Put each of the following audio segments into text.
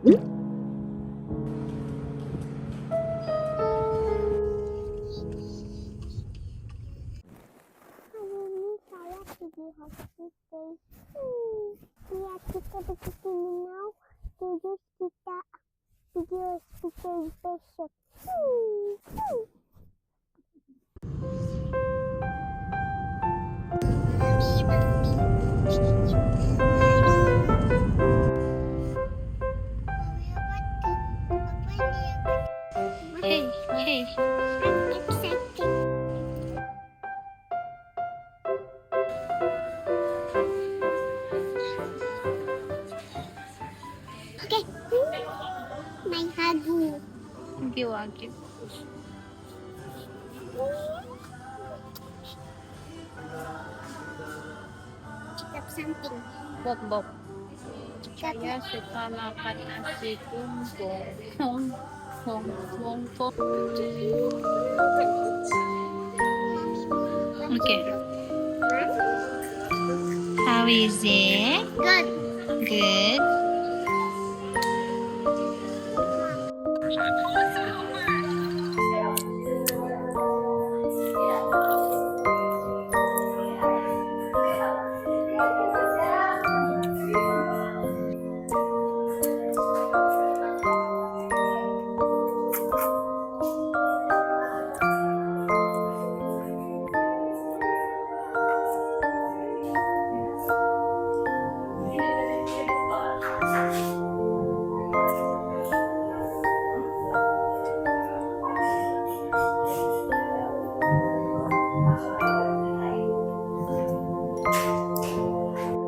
ini saya pergi hospital. Lihat kita begini now. Terus kita pergi hospital besok. Hey. I'm excited. Okay. My hagu. Wagyu. Cakap something. Bok. Saya suka makan nasi tumpeng. Pong. Okay. How is it? Good. Good.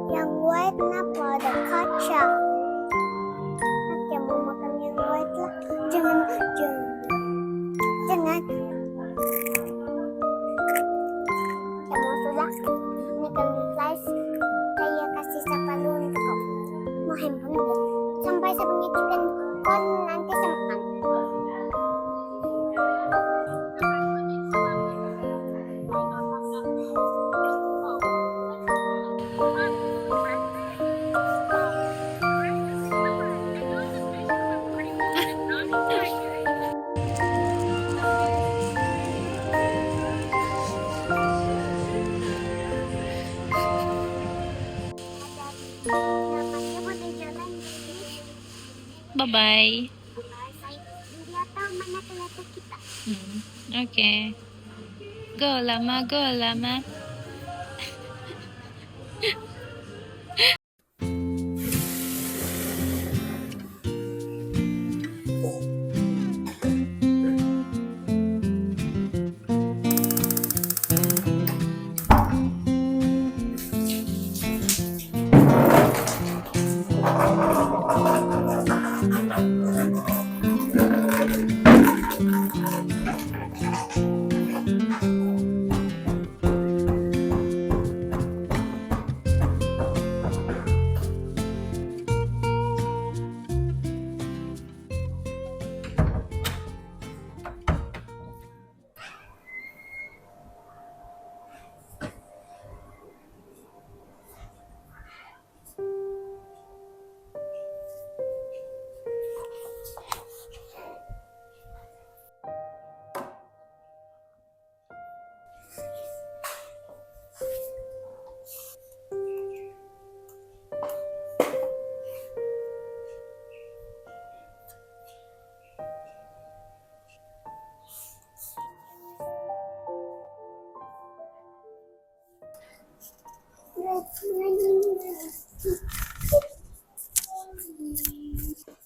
Yang white na pada kaca. Nanti mau makan yang white lah. Jangan. Kamu sudah. Ini kan slice. Saya kasih sapalu untuk kamu. Mau handphone dia. Sampai saya punya chicken kon nanti saya makan. Bye-bye. Dia tahu mana kereta kita. Okay. Go, Lama.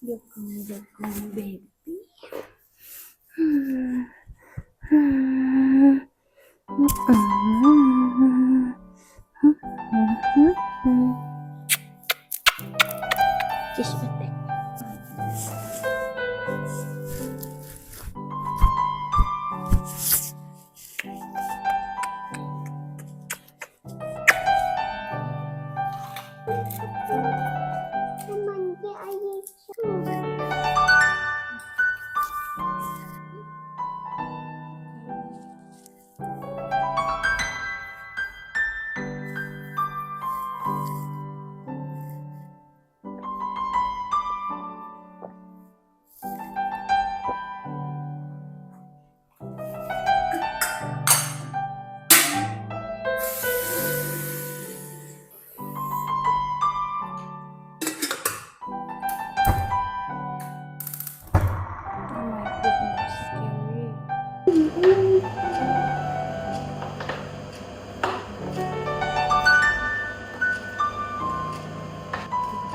Welcome, baby. Kiss me, baby.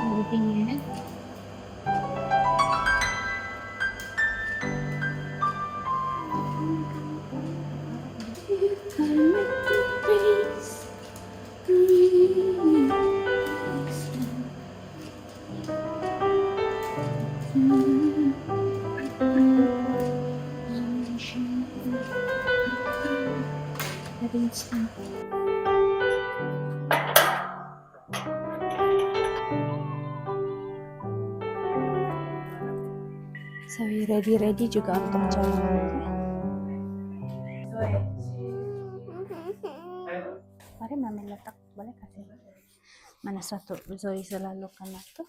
Dingin. So we ready juga untuk jalan. Mari mami letak, boleh kasih. Mana satu Zoe selalu kena tuh.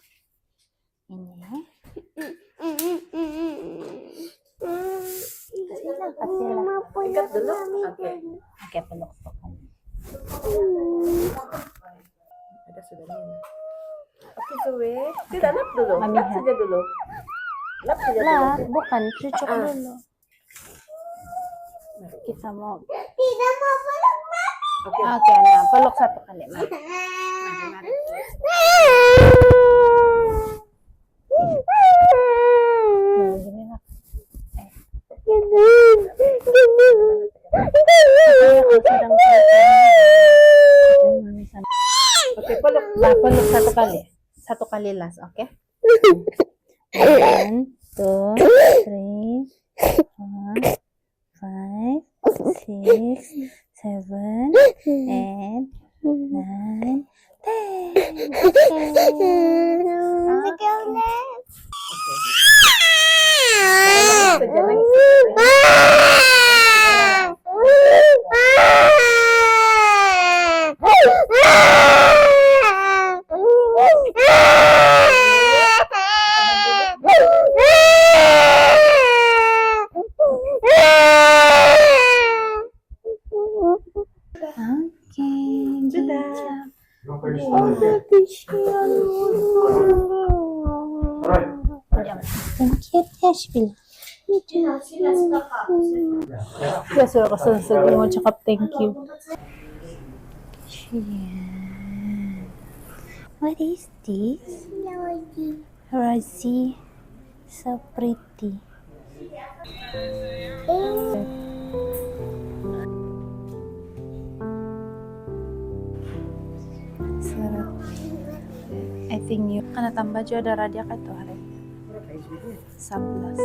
Ini. Ikat dulu. Oke, peluk kan. Ada sudahnya. Oke, Zoe. Tidak lap dulu. Mami Lap saja dulu. Lap saja dulu. Lah, bukan cucuk dulu. Kita mau. Tidak mau peluk mami. Oke, nah peluk satu kali. Mari. Gini lah. Oke, peluk. Peluk satu kali last, oke? 1, 2, 3, 4, 5, 6, 7, 8, 9, 10. Saja lagi. Ya sudah keselesai mau cakap thank you. What is this? Rosie, so pretty. I think you karena tambah juga ada radia kan tuh hari 11.2.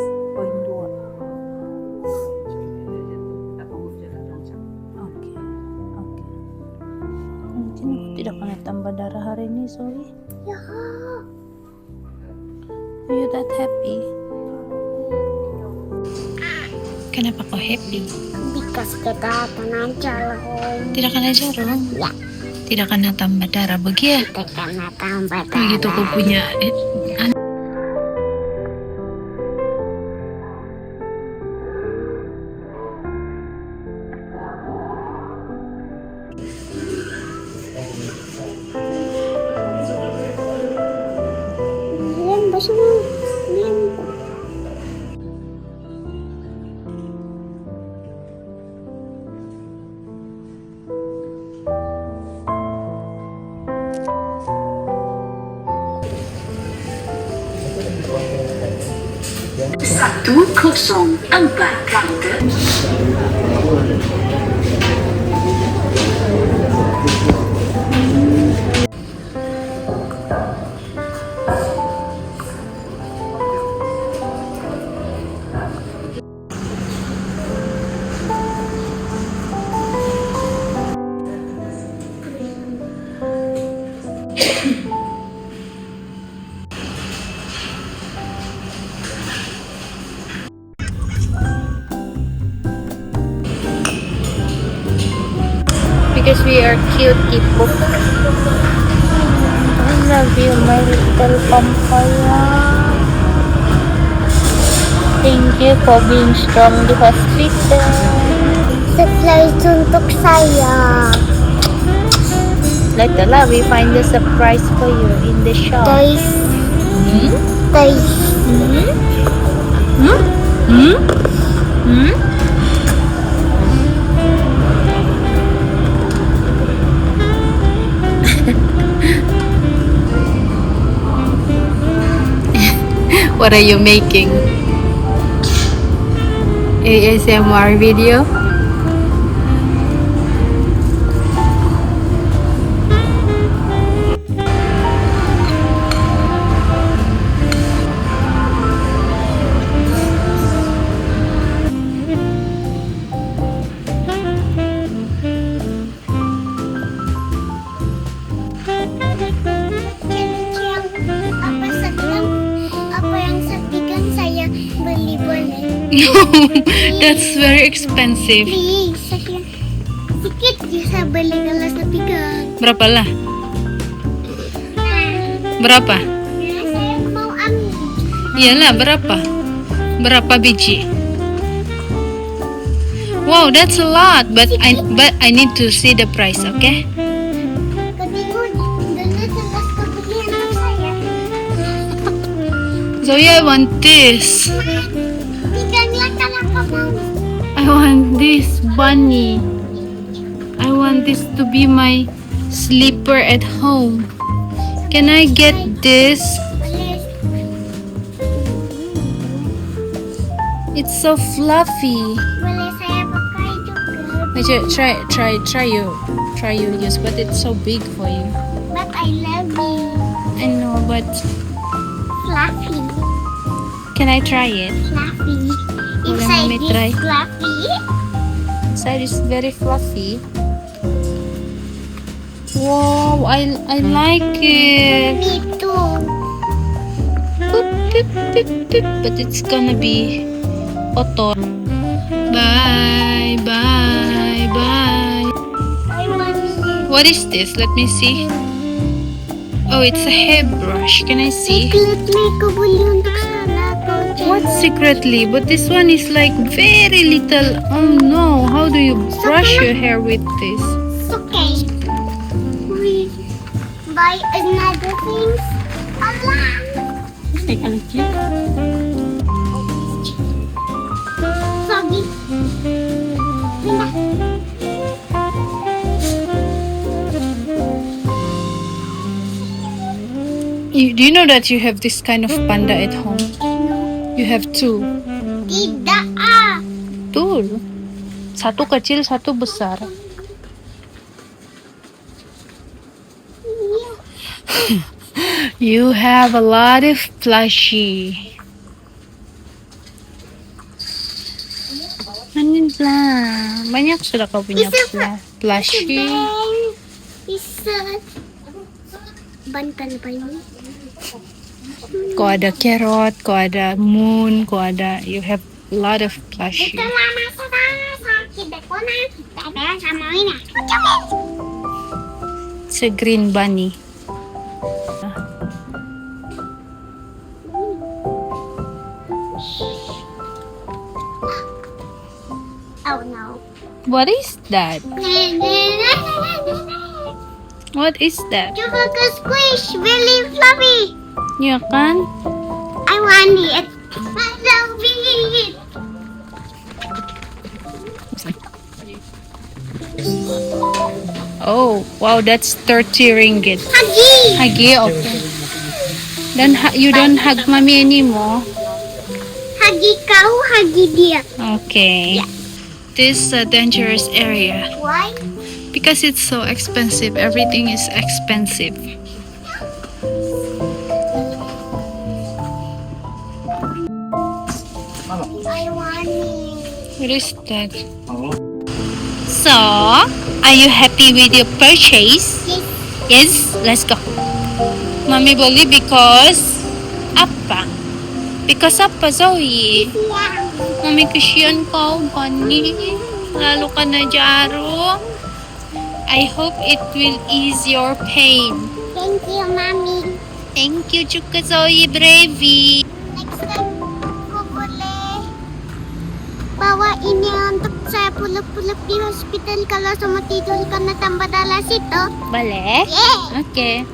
Oke. Mungkin aku tidak kena tambah darah hari ini, Zoe. Ya. Are you that happy? Kenapa kau happy? Because kita kena jarum. Tidak kena jarum? Ya. Tidak kena tambah darah begitu? Kita kena tambah darah. Begitu kau punya Satu kosong empat counter. because we are cute people. I love you, my little vampire. Thank you for being strong di hospital. Surprise untuk saya. Later lah, we find the surprise for you in the shop. Guys. Guys. What are you making? ASMR video? Apa yang satikan saya beli boleh? That's very expensive. Please, sikit je saya beli kalau satikan. Berapa lah? Berapa? Saya mau ambil. Iyalah, berapa? Berapa biji? Wow, that's a lot. But I need to see the price, okay? Kebingun, dulu jelas kebeli untuk saya. Zoe, I want this. Tiganglah kalau kau mau. I want this bunny. I want this to be my sleeper at home. Can I get this? Boleh. It's so fluffy. Boleh saya pakai juga. Major, try you use, but it's so big for you. But I love you. I know, but Fluffy. can I try it? Fluffy. Boleh Inside Mami this try? fluffy. Inside is very fluffy. Wow, I like it. Me too. Boop, boop, boop, boop. But it's gonna be auto. Bye, bye, bye. I want you. What is this? Let me see. Oh, it's a hairbrush. Can I see? Secretly ko beli untuk sana kau. What secretly? But this one is like very little. Oh no, how do you brush your hair with this? It's okay. We buy another things. Allah. Take a look here. Soggy. Pindah. Do you know that you have this kind of panda at home? You have two. Tidak ah. Two. Satu kecil, satu besar. You have a lot of plushie. Ano lang? Banyak sudah kau punya plushie. Bisa. Bantan pa yun. Kau ada carrot, kau ada moon, kau ada. You have a lot of plushie. Ito mama sa sakit ako na. Tara sama na. It's a green bunny. Oh no. What is that? What is that? Coba ke squish, really fluffy. Ya kan? I want it. So big. Oh, wow, that's 30 ringgit. Hagi. Hagi, okay. Then you don't hug mommy anymore. Hagi kau, hagi dia. Okay. Yeah. This is a dangerous area Why? because it's so expensive. Everything is expensive. I want it. What is that? So, are you happy with your purchase? Yes. Yes, let's go. Mommy beli because apa? Because apa, Zoe? Yeah. Mami, kasiyan kau, bunny. Lalo ka na, Jaro. I hope it will ease your pain. Thank you, Mommy. Thank you juga, Zoe, Bravey. Next time, ko boleh bawa ini untuk saya pulak-pulak di hospital kalau sama tidur karena tambah dalas itu. Boleh? Yeah. Okay.